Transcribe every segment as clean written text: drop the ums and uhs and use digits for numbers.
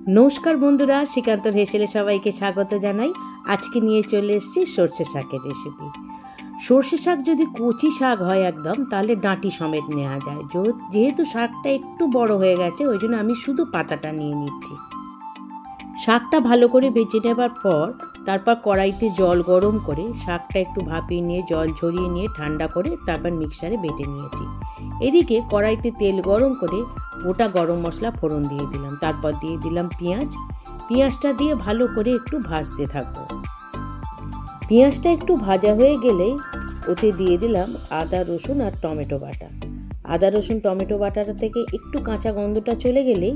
नमस्कार बंधुरा श्रीकांतर हेसेले सबाइके स्वागत जानाई। आज के निये चले एसेछि सर्षे शाकेर रेसिपि। सर्षे शाक जदि कचि शाक हय एकदम ताहले डाँटी समेत नेওয়া যায়। जेहेतु शाकटा एकटु बड़ो हये गेছে ओइजন্য आमि शुधु पाताटा निये निচ্छि। शाकटा भालो करे बेचे नेবার पर तारपर कड़ाइते जल गरम करे शाकटा एकटु भापिয়ে निये जल झरिয়ে निये ठंडा करे तारपर मिक्सारे बेटे निয়েছি। एदिके कड़ाइते तेल गरम करे गोटा गरम मशला फोड़न दिए दिलाम, तारपर दिए दिलाम पेঁয়াজ। पेঁয়াজটা দিয়ে ভালো করে একটু ভাজতে থাকবো। পেঁয়াজটা একটু ভাজা হয়ে গেলেই ওতে দিয়ে দিলাম আদা রসুন আর টমেটো বাটা। আদা রসুন টমেটো বাটাটা থেকে একটু কাঁচা গন্ধটা চলে গেলেই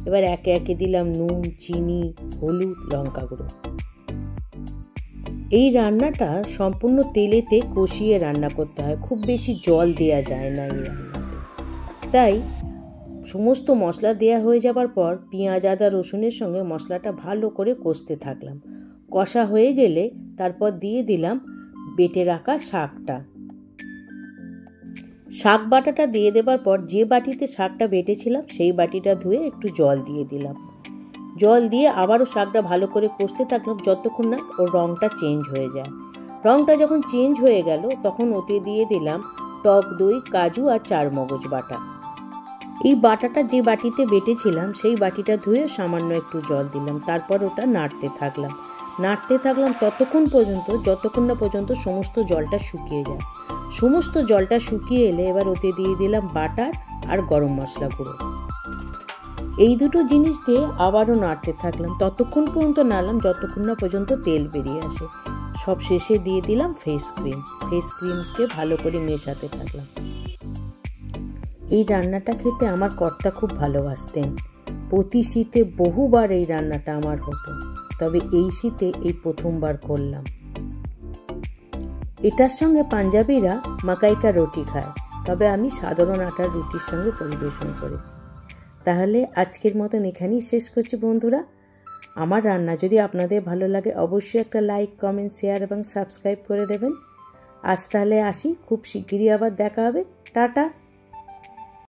এবার একে একে দিলাম নুন, চিনি, হলুদ, লঙ্কা গুঁড়ো। এই রান্নাটা সম্পূর্ণ তেলেতে কষিয়ে রান্না করতে হয়, খুব বেশি জল দেওয়া যায় না এই রান্নাতে। তাই সমস্ত মশলা দেয়া হয়ে যাবার পর পেঁয়াজ আদা রসুনের সঙ্গে মশলাটা ভালো করে কষতে থাকলাম। কষা হয়ে গেলে তারপর দিয়ে দিলাম বেটে রাখা শাকটা। শাক বাটাটা দিয়ে দেবার পর যে বাটিতে শাকটা বেটেছিলাম সেই বাটিটা ধুয়ে একটু জল দিয়ে দিলাম। জল দিয়ে আবারও শাকটা ভালো করে কষতে থাকলাম যতক্ষণ না ওর রঙটা চেঞ্জ হয়ে যায়। রঙটা যখন চেঞ্জ হয়ে গেল তখন ওতে দিয়ে দিলাম টক দই, কাজু আর চারমগজ বাটা। এই বাটাটা যে বাটিতে বেটেছিলাম সেই বাটিটা ধুয়ে সামান্য একটু জল দিলাম, তারপর ওটা নাড়তে থাকলাম ততক্ষণ পর্যন্ত যতক্ষণ না পর্যন্ত সমস্ত জলটা শুকিয়ে যায়। সমস্ত জলটা শুকিয়ে এলে এবার ওতে দিয়ে দিলাম বাটার আর গরম মশলা গুঁড়ো। এই দুটো জিনিস দিয়ে আবারও নাড়তে থাকলাম, ততক্ষণ পর্যন্ত নাড়লাম যতক্ষণ না পর্যন্ত তেল বেরিয়ে আসে। সব শেষে দিয়ে দিলাম ফেস ক্রিমকে ভালো করে মেশাতে থাকলাম। এই রান্নাটা খেতে আমার কর্তা খুব ভালোবাসতেন। প্রতি শীতে বহুবার এই রান্নাটা আমার হতো, তবে এই শীতে এই প্রথমবার করলাম। এটার সঙ্গে পাঞ্জাবিরা মাকাইকা রুটি খায়, তবে আমি সাধারণ আটার রুটির সঙ্গে পরিবেশন করেছি। তাহলে আজকের মতন এখানেই শেষ করছি বন্ধুরা। আমার রান্না যদি আপনাদের ভালো লাগে অবশ্যই একটা লাইক, কমেন্ট, শেয়ার এবং সাবস্ক্রাইব করে দেবেন। আজ তাহলে আসি, খুব শিগগিরই আবার দেখা হবে। টাটা।